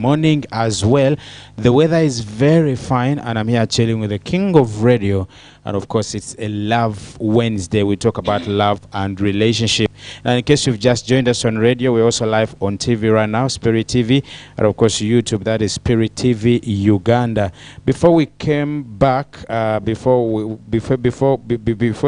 morning as well. The weather is very fine, and I'm here chilling with the king of radio. And of course, it's a Love Wednesday. We talk about love and relationship. And in case you've just joined us on radio, we're also live on TV right now, Spirit TV, and of course YouTube. That is Spirit TV Uganda. Before we came back, before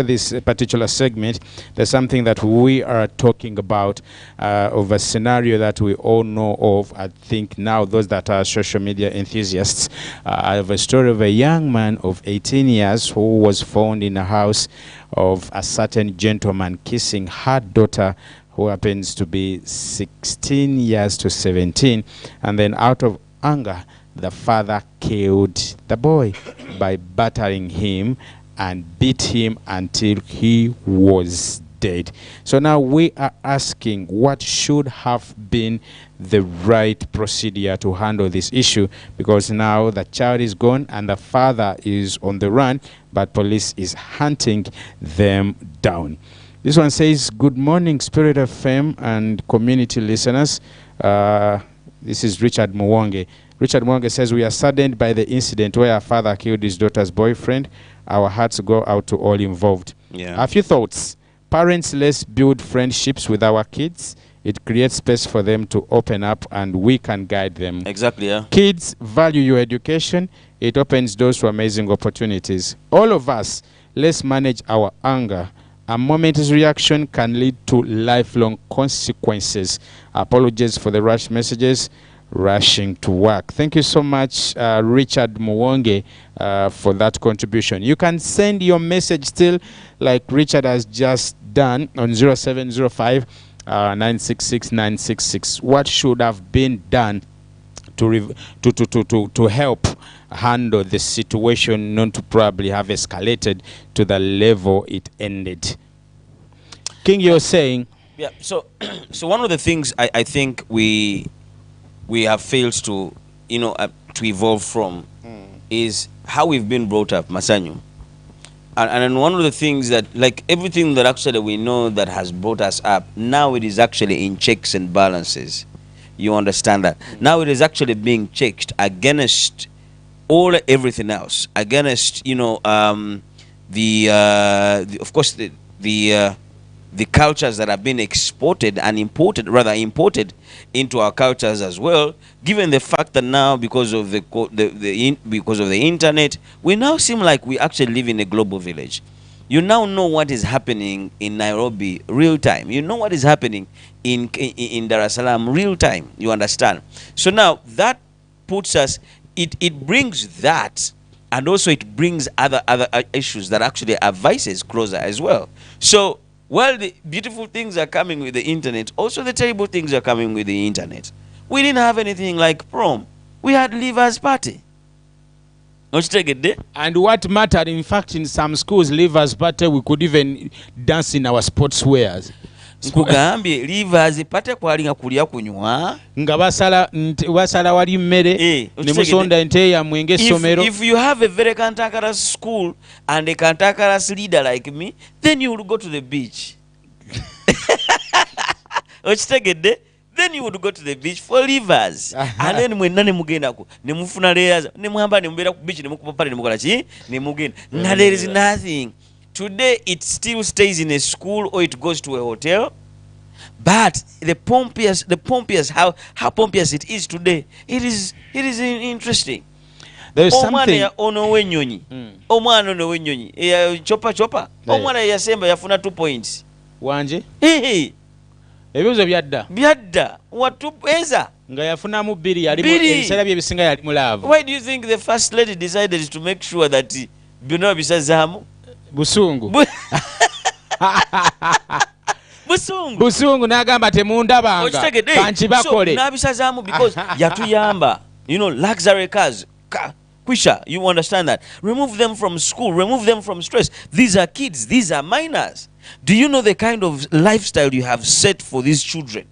this particular segment, there's something that we are talking about of a scenario that we all know of. I think now those that are social media enthusiasts. I have a story of a young man of 18 years who was found in a house of a certain gentleman kissing her daughter, who happens to be 16 years to 17, and then out of anger the father killed the boy by battering him and beat him until he was dead. So now we are asking, what should have been the right procedure to handle this issue, because now the child is gone and the father is on the run, but police is hunting them down. This one says, good morning, Spirit FM and community listeners. This is Richard Muwonge. Richard Muwonge says, we are saddened by the incident where a father killed his daughter's boyfriend. Our hearts go out to all involved. A few thoughts. Parents, let's build friendships with our kids. It creates space for them to open up and we can guide them. Exactly, yeah. Kids, value your education. It opens doors to amazing opportunities. All of us, let's manage our anger. A moment's reaction can lead to lifelong consequences. Apologies for the rush messages. Rushing to work. Thank you so much, Richard Muwonge, for that contribution. You can send your message still, like Richard has just done, on 0705 966 966. What should have been done to help handle the situation not to probably have escalated to the level it ended? King, you're saying? Yeah. So one of the things I think we have failed to, to evolve from is how we've been brought up, Masanyu. And one of the things that, like everything that actually we know that has brought us up, now it is actually in checks and balances. You understand that? Now it is actually being checked against everything else, against, of course, the cultures that have been exported and imported into our cultures as well, given the fact that now because of the internet, we now seem like we actually live in a global village. You now know what is happening in Nairobi real time. You know what is happening in Dar es Salaam real time. You understand? So now that puts us, it brings that, and also it brings other issues that actually are vices closer as well. So while the beautiful things are coming with the internet, also the terrible things are coming with the internet. We didn't have anything like prom. We had leavers party. And what mattered, in fact, in some schools, leavers party, we could even dance in our sportswears. Nkugambye leavers party kwalinga kulia kunywa nga basala wali mmere ne musonda ente ya mwenge somero. If you have a very cantankerous school and a cantankerous leader like me, then you will go to the beach. Then you would go to the beach for leavers. And then mwenna ne mugendako ne mufuna layers ne muhamba ne mubera ku beach ne mukupapala ne mukola ki ne mugenda. Now there is nothing. Today it still stays in a school or it goes to a hotel. But the pompiest, how pompiest it is today, it is interesting. There is something. Omwana ono wenyonyi. Chopa. Omwana yasemba yafuna 2 points. Wanje? Ebibuzo byadda. Watu eza. Nga yafuna mu 2 yali mu ebisera bye bisinga yali mu love. Why do you think the first lady decided to make sure that bino bisazamu? Busungu. Busungu nagamba temundabanga kanchi bakole. So nabisazamu because yatuyamba. Luxury cars. Kwisha, you understand that? Remove them from school, remove them from stress. These are kids, these are minors. Do you know the kind of lifestyle you have set for these children?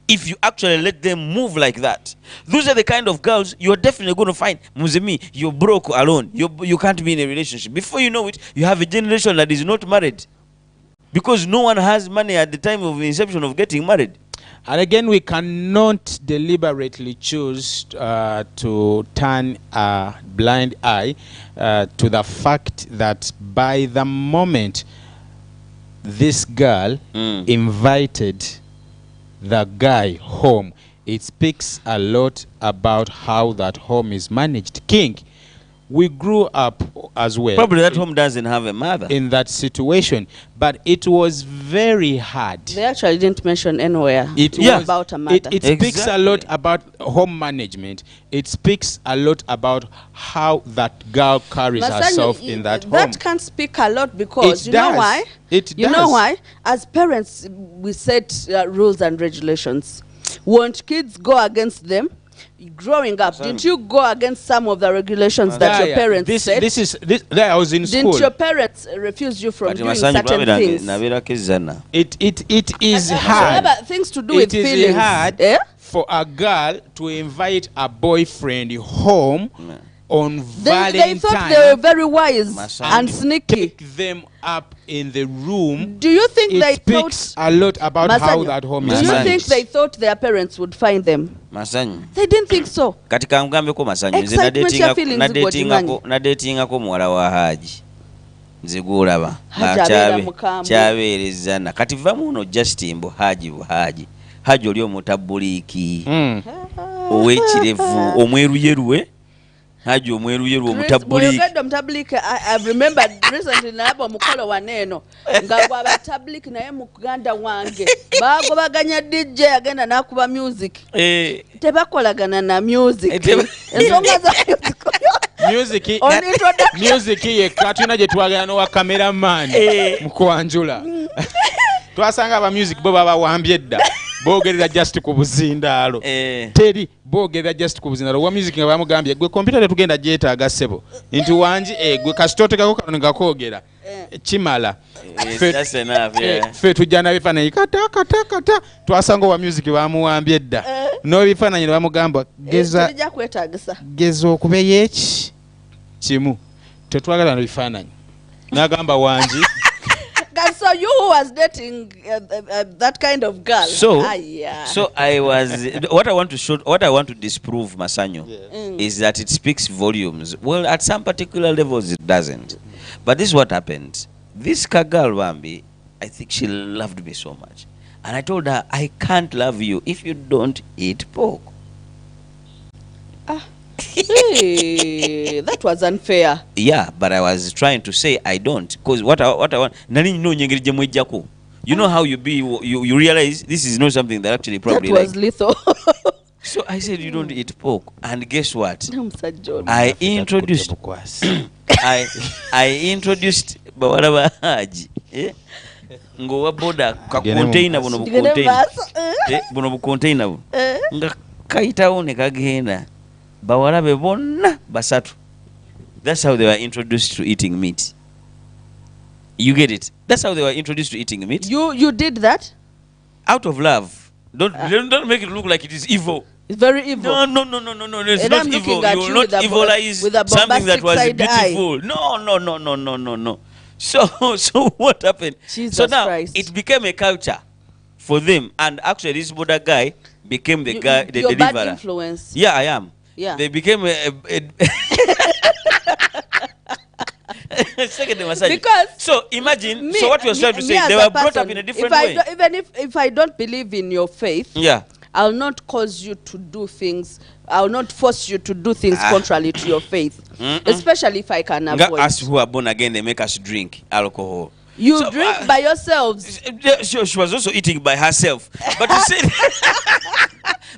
If you actually let them move like that, those are the kind of girls you're definitely going to find. Muzemi, you're broke alone. You can't be in a relationship. Before you know it, you have a generation that is not married. Because no one has money at the time of inception of getting married. And again, we cannot deliberately choose to turn a blind eye to the fact that by the moment this girl invited the guy home, it speaks a lot about how that home is managed. King, we grew up as well. Probably that home doesn't have a mother. In that situation, but it was very hard. They actually didn't mention anywhere about a mother. It speaks a lot about home management. It speaks a lot about how that girl carries herself in that home. That can speak a lot because you know why? You know why? As parents, we set rules and regulations. Won't kids go against them? Growing up, didn't you go against some of the regulations that your parents set? I was in school. Didn't your parents refuse you from doing certain things? It is hard. Things to do with feelings. It is hard for a girl to invite a boyfriend home on Valentine. They thought they were very wise and sneaky. Take them up in the room. Do you think they speaks a lot about how that home is managed? Do you think they thought their parents would find them? Masanyu. They didn't think so. Katika ngambe ko Masanyu na dating ko muwala wa Haji. Nzigulaba kyabeerezana kati va muno Justin Haji oli omutabuliki owekirevu omweruyeruwe Haji omweruyeru omutabuliki. I remember recently nabo mukolo waneno nga gwabatabuliki naye muganda wange bagobaganya DJ agenda nakuba music tebakolagana na music ensonga za music yekka tulina gye twagala wa cameraman mukwanjula twasanga aba music bo babawambye edda bogerera just ku buzindaalo teri bogerera just ku buzindaalo wa music nga bamugambye gwe computer tugenda gyetaaga ssebo nti wanji gwe kasitotekako kano ngakogera kimala fe tujja nabifaananyi kata twasanga wa music bamuwambye edda n'ebifaananyi ne bamugamba geza okubeyo eki kimu tetwagala nobifaananyi n'agamba wanji. So you who was dating that kind of girl. So I was. What I want to disprove, Masanyu, is that it speaks volumes. Well, at some particular levels, it doesn't. But this is what happened. This girl, Bambi, I think she loved me so much, and I told her, I can't love you if you don't eat pork. Hey, that was unfair. Yeah, but I was trying to say I don't, because what I want. You know how you realize this is not something that actually probably that was lethal. So I said you don't eat pork, and guess what? I introduced Bawaraba Haji. Ngowa boda ka container bono container nga kaitawo ne kagenda bawarabe bonna basatu. That's how they were introduced to eating meat. You get it? That's how they were introduced to eating meat. You did that out of love. Don't make it look like it is evil. It's very evil. No. It's not evil. You will not evilize something that was beautiful. No. So what happened? Jesus so now Christ. It became a culture for them, and actually this Buddha guy became the guy, the your deliverer. Bad influence. Yeah, I am. Yeah. They became a because so imagine. So what you're trying to say, they were brought up in a different way. Even if I don't believe in your faith, yeah, I'll not cause you to do things. I'll not force you to do things contrary to your faith, especially if I can avoid. Us who are born again, they make us drink alcohol. You drink by yourselves. She was also eating by herself. But you said,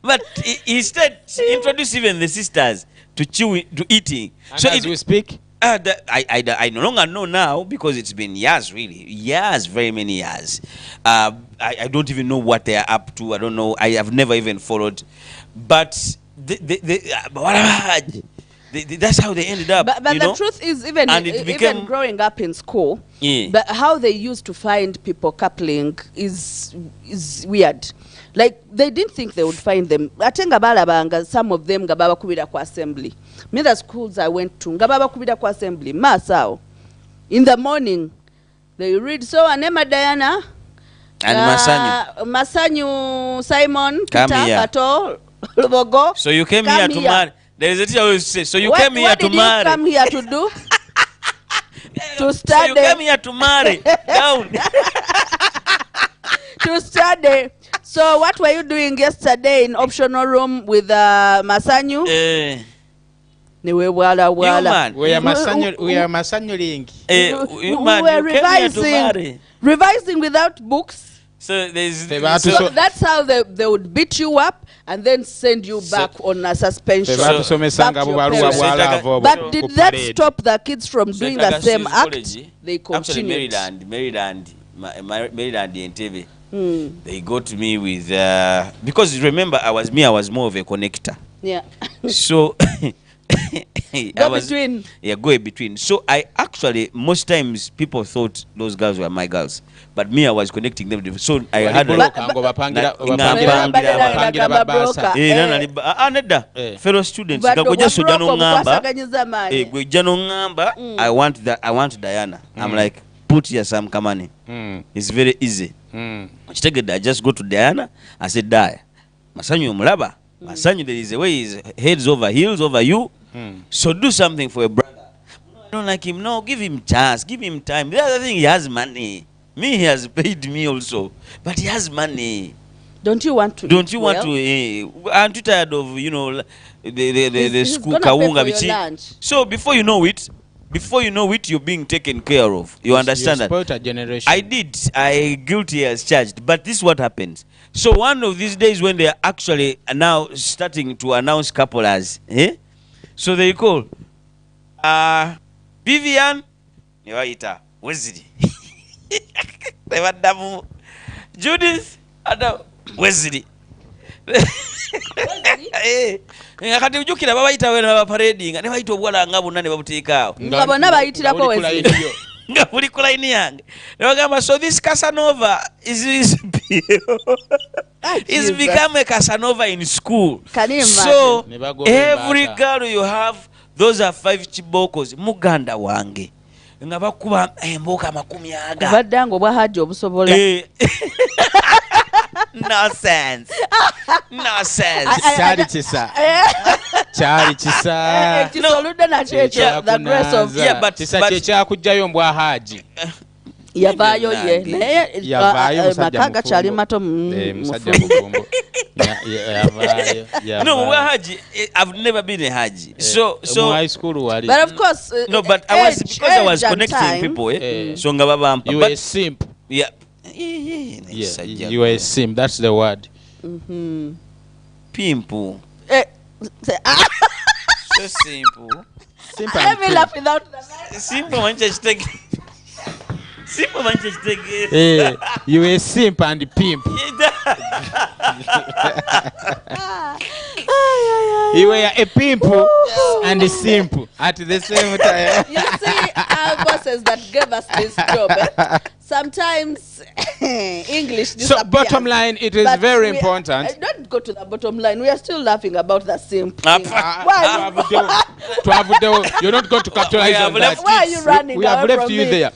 but instead, she introduced even the sisters to eating. And so as we speak, I no longer know now because it's been years, really. Years, very many years. I don't even know what they are up to. I don't know. I have never even followed. But that's how they ended up. But the truth is, even growing up in school, but how they used to find people coupling is weird. Like, they didn't think they would find them. Atenga balabanga, some of them gababa kubida kwa assembly. Me the schools I went to, gababa kubida kwa assembly. Masao. In the morning, they read, so anema Diana, And Masanyu. Masanyu, Simon, Come Peter, here. Kato, Lubogo. So you came Come here to here. marry. There is a teacher always say, so you What- came here what to did marry. you come here to do? To So study. you came here to marry. Down. To study. So what were you doing yesterday in optional room with Masanyu? Niwe wala You wala. man. We are Masanyu. You We man, were you came here to revising. marry. Revising without books. So there's So that's how they would beat you up and then send you back on a suspension. Back to your parents. But did that stop the kids from doing the same act? They continued. Maryland in TV. They got me with because remember I was more of a connector. Yeah. So Go between. Yeah, go between. So I actually, most times people thought those girls were my girls, but me, I was connecting them. So I had fellow students. I want Diana. I'm like, put here some money. It's very easy. I just go to Diana. I said, die. Masanyu mulaba. Masanyu, there is a way he's heads over heels over you. So do something for a brother. No, I don't like him. No, give him chance. Give him time. The other thing, he has money. Me, he has paid me also. But he has money. Don't you want to aren't you tired of, the school kawunga? So before you know it, you're being taken care of. You understand that? Spoiled a generation. I guilty as charged. But this is what happens. So one of these days when they are actually now starting to announce couple as, so they call Vivian, Wesley, Judith, Wesley. Kati ujukira babayita wena baparading ne bayita obwala ngabo nane babuteekaawo ngabona bayitirako Wesley nga buli ku line yange ne bagamba so this Casanova is become a Casanova in school. Can you imagine? So every girl you have, those are 5 chibokos muganda wange nga bakuba emboka 10 baddango bwa haji obusobola. Nonsense. Charity, sir. Charity, sir. The grace of kyakujjayo mbwa haji. Yavaayo ye naye makaga kyali mato musajja mugombo. No, we're Haji. I've never been a Haji. So high school wali. But of course no, but I was connecting people. So ngababampa. You were a simp. Yeah. Yeah, you were a simp. That's the word. Pimple. So simple. Simple. Let me laugh without the simple man just take. Simple man just take. Hey, you were a simp and pimp. You were a pimp and a simp at the same time. You see, our bosses that gave us this job, sometimes English disappears. So bottom line, it is very important. Don't go to the bottom line. We are still laughing about the simp thing. You're not going to capitalize on that. Why are you running? We have left you there.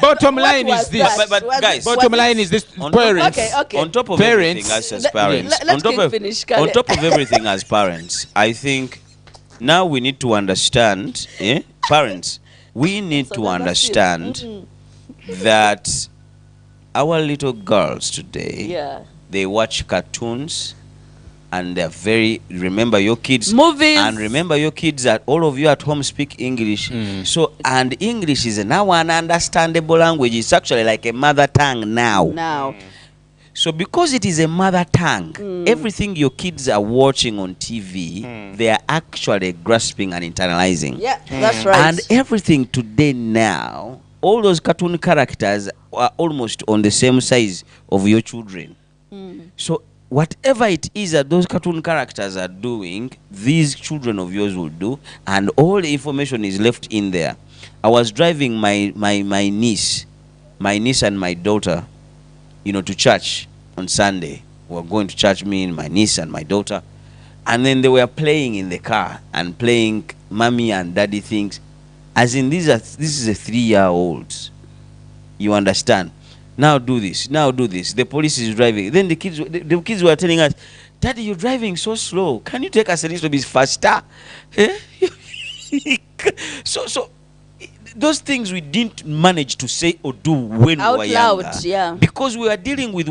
Bottom line is this. But guys, bottom line is this. Parents. Okay. On top of everything as parents. On top of everything as parents, I think now we need to understand, parents, we need to understand that our little girls today, they watch cartoons and they're very, remember your kids, movies, and remember your kids that all of you at home speak English. So, and English is now an understandable language. It's actually like a mother tongue now. So because it is a mother tongue, everything your kids are watching on TV, they are actually grasping and internalizing. Yeah, that's right. And everything today now, all those cartoon characters are almost on the same size of your children. So whatever it is that those cartoon characters are doing, these children of yours will do, and all the information is left in there. I was driving my niece and my daughter, to church on Sunday. We were going to church, me and my niece and my daughter, and then they were playing in the car and playing mommy and daddy things. As in, this is a 3-year-old. You understand? now do this, now do this. The police is driving. Then the kids were telling us, Daddy, you're driving so slow. Can you take us a little bit faster? So those things we didn't manage to say or do when out we were younger. loud, yeah. Because we were dealing with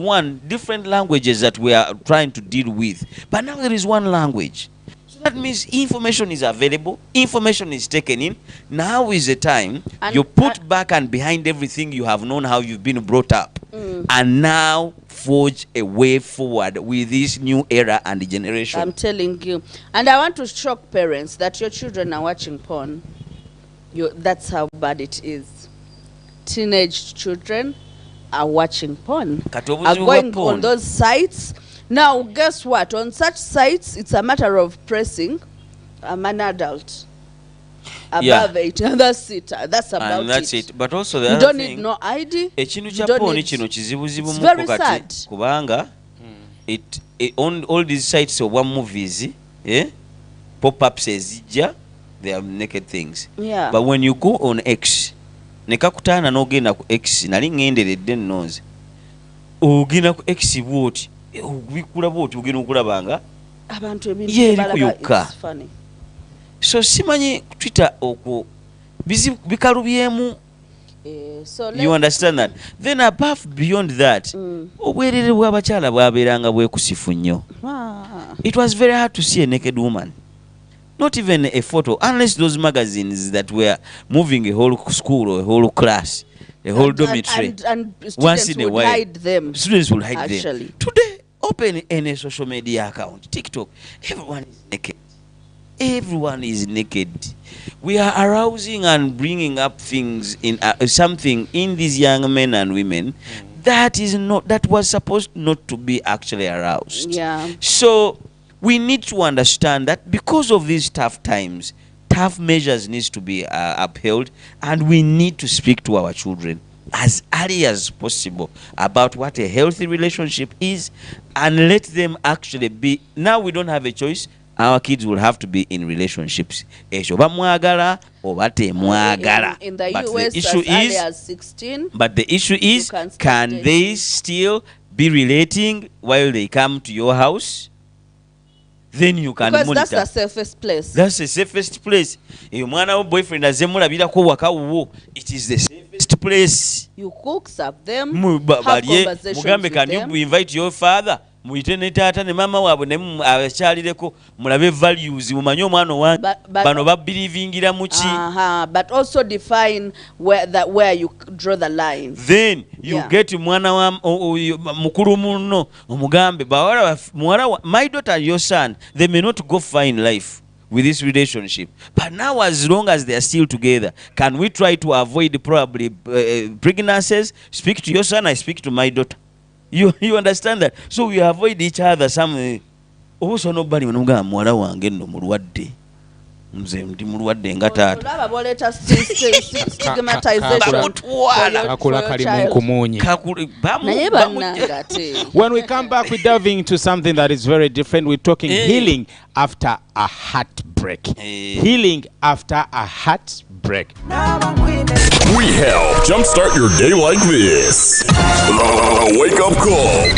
different languages that we are trying to deal with. But now there is one language. So that means information is available, information is taken in. Now is the time you put back and behind everything you have known, how you've been brought up, and now forge a way forward with this new era and generation. I'm telling you. And I want to shock parents that your children are watching porn. That's how bad it is. Teenage children are watching porn, are going on those sites. Now, guess what? On such sites, it's a matter of pressing. I'm an adult. Above 18, that's it. That's about and that's it. But also the you other don't thing, need no ID. It's very sad. Kubanga, on all these sites of one movies, pop-up says, they are naked things. Yeah. But when you go on X, nekakutana n'ogenda ku X nali ngenderedde nnoze. Ogenda ku X bwoti, obikula bwoti ogenda okulabanga abantu ebintu yokka. So simanyi Twitter okwo bikalubyemu. You understand that? Then above beyond that, obwerere bw'abakyala bwabeeranga bwekusifu nnyo. It was very hard to see a naked woman. Not even a photo, unless those magazines that were moving a whole school or a whole class, a whole dormitory. And once in a while, hide them. Students will hide actually. them. Today, open any social media account, TikTok, everyone is naked. Everyone is naked. We are arousing and bringing up things in something in these young men and women that was supposed not to be actually aroused. Yeah. So we need to understand that because of these tough times, tough measures needs to be upheld, and we need to speak to our children as early as possible about what a healthy relationship is, and let them actually be. Now we don't have a choice. Our kids will have to be in relationships. In the US, as early as 16. But the issue is, can they still be relating while they come to your house? Then you can monitor. That's the safest place. That's the safest place. If your boyfriend has it is the safest place. You cook, serve them, have conversations with can them. You invite your father? Muyite ne taata ne mama waabwe ne abakyalireko mulabe values mumanye omwana owange bano babelivingira mu ki. But also define where you draw the line. Then you get mwana wa mukulu munno omugambe muwala my daughter and your son, they may not go far in life with this relationship, but now as long as they are still together, can we try to avoid probably pregnancies? Speak to your son, I speak to my daughter. You understand that? So we avoid each other. Also nobody munga mwala wange no mulwadde. Nze ndi mulwadde nga taata. Olaba boleta stigmatization. Kakula kali munkumunyi. When we come back, we're delving into something that is very different. We're talking healing after a heartbreak. Healing after a heartbreak. We help jumpstart your day like this. The wake-up call.